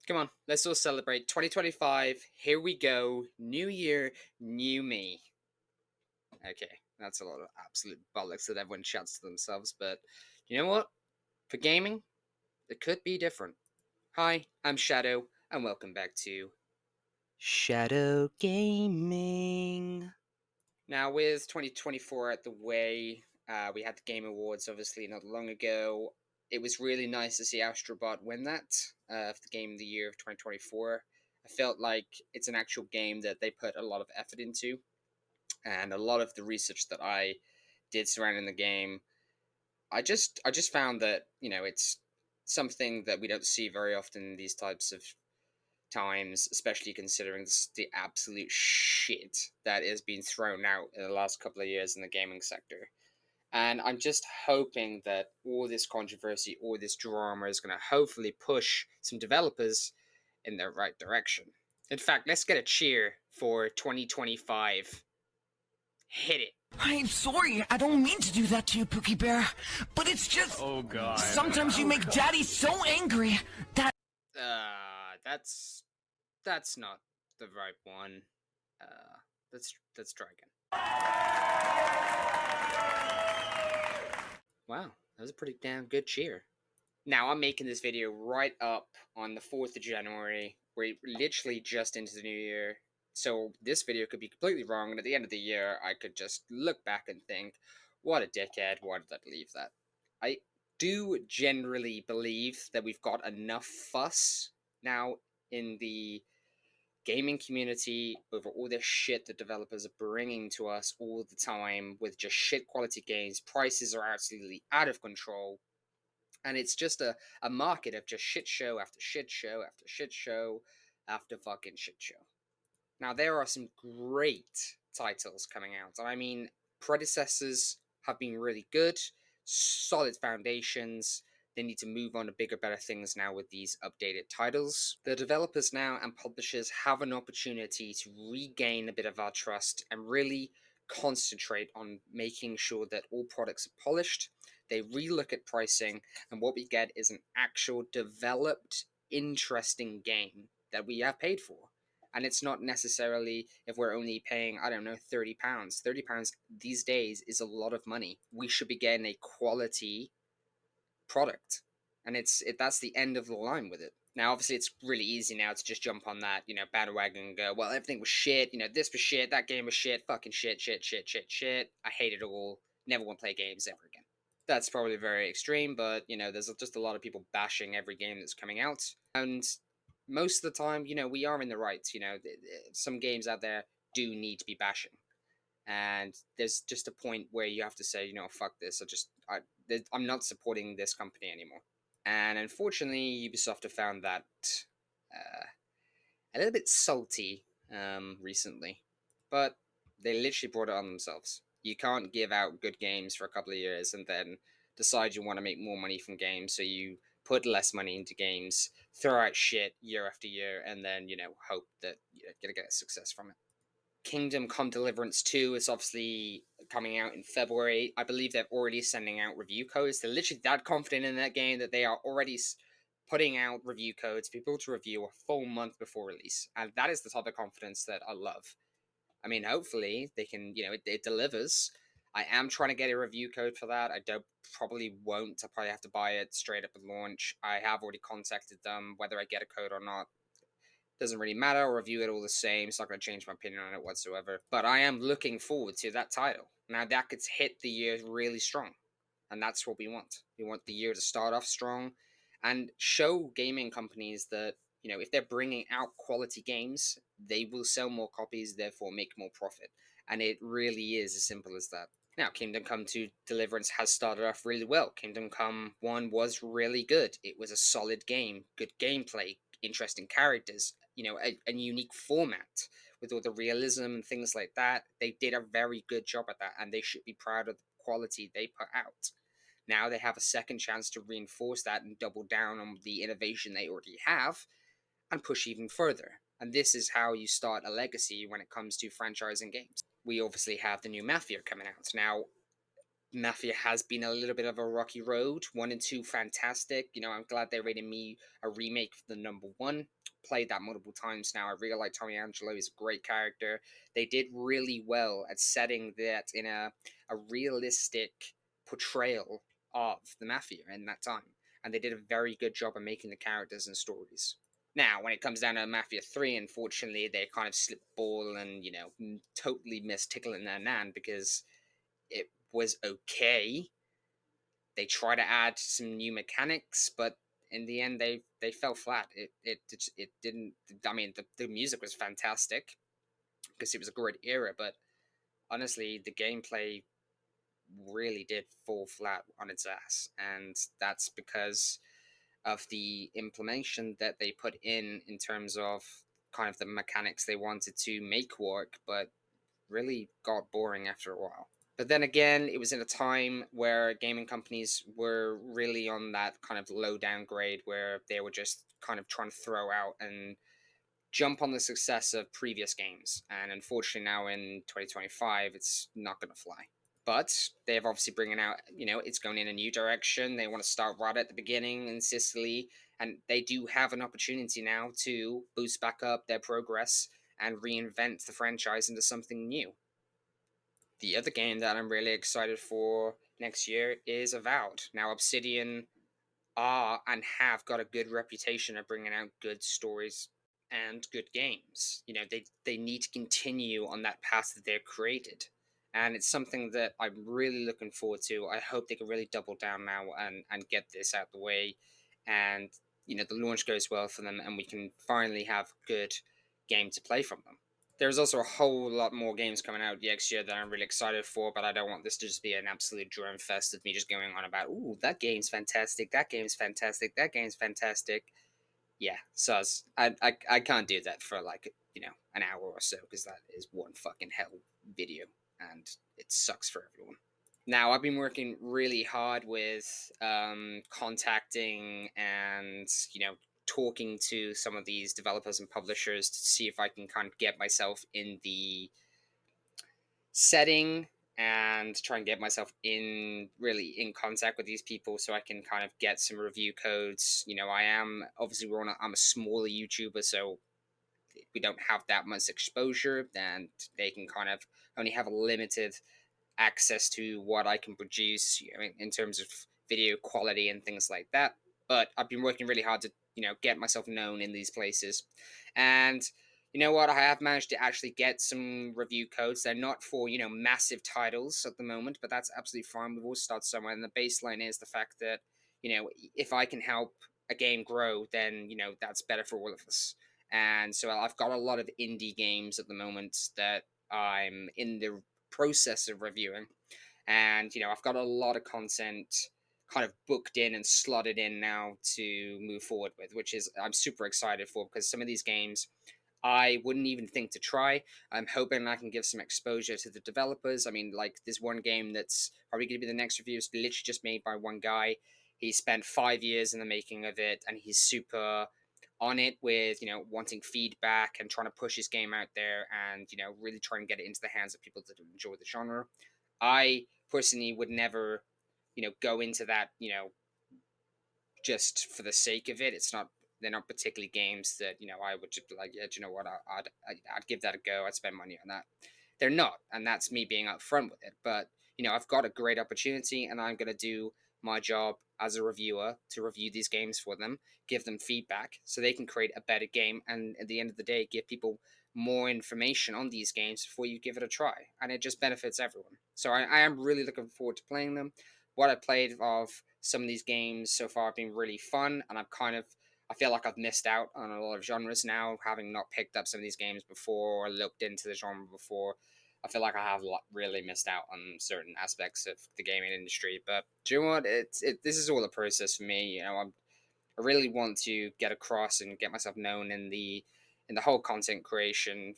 Come on, let's all celebrate 2025. Here we go. New year, new me. Okay, that's a lot of absolute bollocks that everyone shouts to themselves, but you know what? For gaming, it could be different. Hi, I'm Shadow, and welcome back to Shadow Gaming. Now, with 2024 out the way, we had the Game Awards obviously not long ago. It was really nice to see Astrobot win that for the Game of the Year of 2024. I felt like it's an actual game that they put a lot of effort into, and a lot of the research that I did surrounding the game, I just found that it's something that we don't see very often in these types of times, especially considering the absolute shit that is being thrown out in the last couple of years in the gaming sector. And I'm just hoping that all this controversy, all this drama is going to hopefully push some developers in the right direction. In fact, let's get a cheer for 2025. Hit it. I'm sorry, I don't mean to do that to you, Pookie Bear, but it's just... Oh god. Sometimes you make Daddy so angry that... That's not the right one. Let's try again. Wow, that was a pretty damn good cheer. Now, I'm making this video right up on the 4th of January. We're literally just into the new year. So this video could be completely wrong, and at the end of the year, I could just look back and think, what a dickhead, why did I leave that? I do generally believe that we've got enough fuss now in the gaming community over all this shit that developers are bringing to us all the time with just shit quality games. Prices are absolutely out of control. And it's just a market of just shit show after shit show after shit show after fucking shit show. Now, there are some great titles coming out. I mean, predecessors have been really good, solid foundations. They need to move on to bigger, better things now with these updated titles. The developers now and publishers have an opportunity to regain a bit of our trust and really concentrate on making sure that all products are polished. They relook at pricing, and what we get is an actual developed, interesting game that we have paid for. And it's not necessarily if we're only paying, I don't know, £30. £30 these days is a lot of money. We should be getting a quality product. And that's the end of the line with it. Now, obviously, it's really easy now to just jump on that, bandwagon and go, well, everything was shit, this was shit, that game was shit, fucking shit, shit, shit, shit, shit. I hate it all. Never want to play games ever again. That's probably very extreme, but, there's just a lot of people bashing every game that's coming out. And most of the time, we are in the right. Some games out there do need to be bashing. And there's just a point where you have to say, fuck this. I'm not supporting this company anymore. And unfortunately, Ubisoft have found that a little bit salty recently. But they literally brought it on themselves. You can't give out good games for a couple of years and then decide you want to make more money from games, so you put less money into games, throw out shit year after year, and then, hope that you're going to get success from it. Kingdom Come Deliverance 2 is obviously coming out in February. I believe they're already sending out review codes. They're literally that confident in that game that they are already putting out review codes for people to review a full month before release. And that is the type of confidence that I love. I mean, hopefully they can, it delivers. I am trying to get a review code for that. I probably won't. I probably have to buy it straight up at launch. I have already contacted them. Whether I get a code or not doesn't really matter. I'll review it all the same. It's not going to change my opinion on it whatsoever. But I am looking forward to that title. Now, that could hit the year really strong. And that's what we want. We want the year to start off strong and show gaming companies that, if they're bringing out quality games, they will sell more copies, therefore make more profit. And it really is as simple as that. Now, Kingdom Come 2 Deliverance has started off really well. Kingdom Come 1 was really good. It was a solid game, good gameplay, interesting characters, a unique format with all the realism and things like that. They did a very good job at that, and they should be proud of the quality they put out. Now they have a second chance to reinforce that and double down on the innovation they already have and push even further. And this is how you start a legacy when it comes to franchising games. We obviously have the new Mafia coming out. Now, Mafia has been a little bit of a rocky road. 1 and 2, fantastic. I'm glad they rated me a remake for the number one. Played that multiple times now. I really like Tommy Angelo. He's a great character. They did really well at setting that in a realistic portrayal of the Mafia in that time. And they did a very good job of making the characters and stories. Now, when it comes down to Mafia 3, unfortunately, they kind of slipped ball and, totally missed tickling their nan because it was okay. They try to add some new mechanics, but in the end, they fell flat. It didn't. I mean, the music was fantastic because it was a great era, but honestly, the gameplay really did fall flat on its ass, and that's because of the implementation that they put in terms of kind of the mechanics they wanted to make work, but really got boring after a while. But then again, it was in a time where gaming companies were really on that kind of low downgrade where they were just kind of trying to throw out and jump on the success of previous games. And unfortunately, now in 2025, it's not going to fly. But they have obviously bringing out, it's going in a new direction. They want to start right at the beginning in Sicily, and they do have an opportunity now to boost back up their progress and reinvent the franchise into something new. The other game that I'm really excited for next year is Avowed. Now, Obsidian are and have got a good reputation of bringing out good stories and good games. They need to continue on that path that they've created. And it's something that I'm really looking forward to. I hope they can really double down now and get this out the way. And, the launch goes well for them and we can finally have good game to play from them. There's also a whole lot more games coming out next year that I'm really excited for, but I don't want this to just be an absolute drone fest of me just going on about, ooh, that game's fantastic, that game's fantastic, that game's fantastic. Yeah, sus. I can't do that for like, an hour or so because that is one fucking hell video and it sucks for everyone. Now, I've been working really hard with contacting and, talking to some of these developers and publishers to see if I can kind of get myself in the setting and try and get myself in really in contact with these people so I can kind of get some review codes. I am obviously I'm a smaller YouTuber, so we don't have that much exposure, and they can kind of only have a limited access to what I can produce, in terms of video quality and things like that. But I've been working really hard to, get myself known in these places. And you know what? I have managed to actually get some review codes. They're not for, massive titles at the moment, but that's absolutely fine. We've all started somewhere. And the baseline is the fact that, if I can help a game grow, then, that's better for all of us. And so I've got a lot of indie games at the moment that I'm in the process of reviewing. And, I've got a lot of content kind of booked in and slotted in now to move forward with, which is I'm super excited for because some of these games I wouldn't even think to try. I'm hoping I can give some exposure to the developers. I mean, like this one game that's probably going to be the next review is literally just made by one guy. He spent 5 years in the making of it, and he's super on it with wanting feedback and trying to push his game out there and really trying to get it into the hands of people that enjoy the genre. I personally would never go into that just for the sake of it. It's not they're not particularly games that I would just be like, yeah, do you know what? I'd give that a go. I'd spend money on that. They're not, and that's me being upfront with it. But I've got a great opportunity, and I'm gonna do my job as a reviewer to review these games for them, give them feedback, so they can create a better game, and at the end of the day, give people more information on these games before you give it a try, and it just benefits everyone. So I am really looking forward to playing them. What I played of some of these games so far have been really fun, and I feel like I've missed out on a lot of genres now, having not picked up some of these games before or looked into the genre before. I feel like I have really missed out on certain aspects of the gaming industry. But do you know what? This is all a process for me. I really want to get across and get myself known in the whole content creation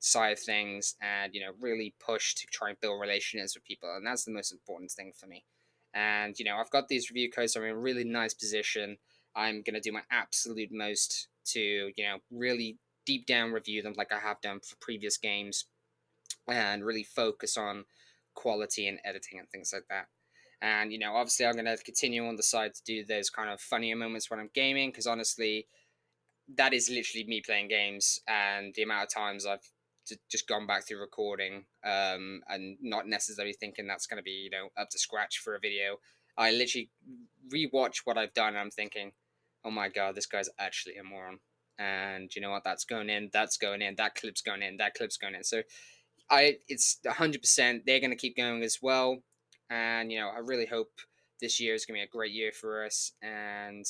side of things, and really push to try and build relationships with people, and that's the most important thing for me. And I've got these review codes, so I'm in a really nice position. I'm gonna do my absolute most to really deep down review them like I have done for previous games, and really focus on quality and editing and things like that. And obviously, I'm gonna continue on the side to do those kind of funnier moments when I'm gaming, because honestly, that is literally me playing games, and the amount of times I've just gone back through recording, and not necessarily thinking that's going to be up to scratch for a video. I literally rewatch what I've done, and I'm thinking, oh my god, this guy's actually a moron. And you know what? That's going in. That's going in. That clip's going in. That clip's going in. So it's 100%. They're going to keep going as well, and I really hope this year is going to be a great year for us and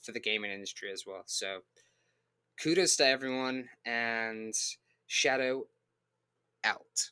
for the gaming industry as well. So kudos to everyone, and Shadow out.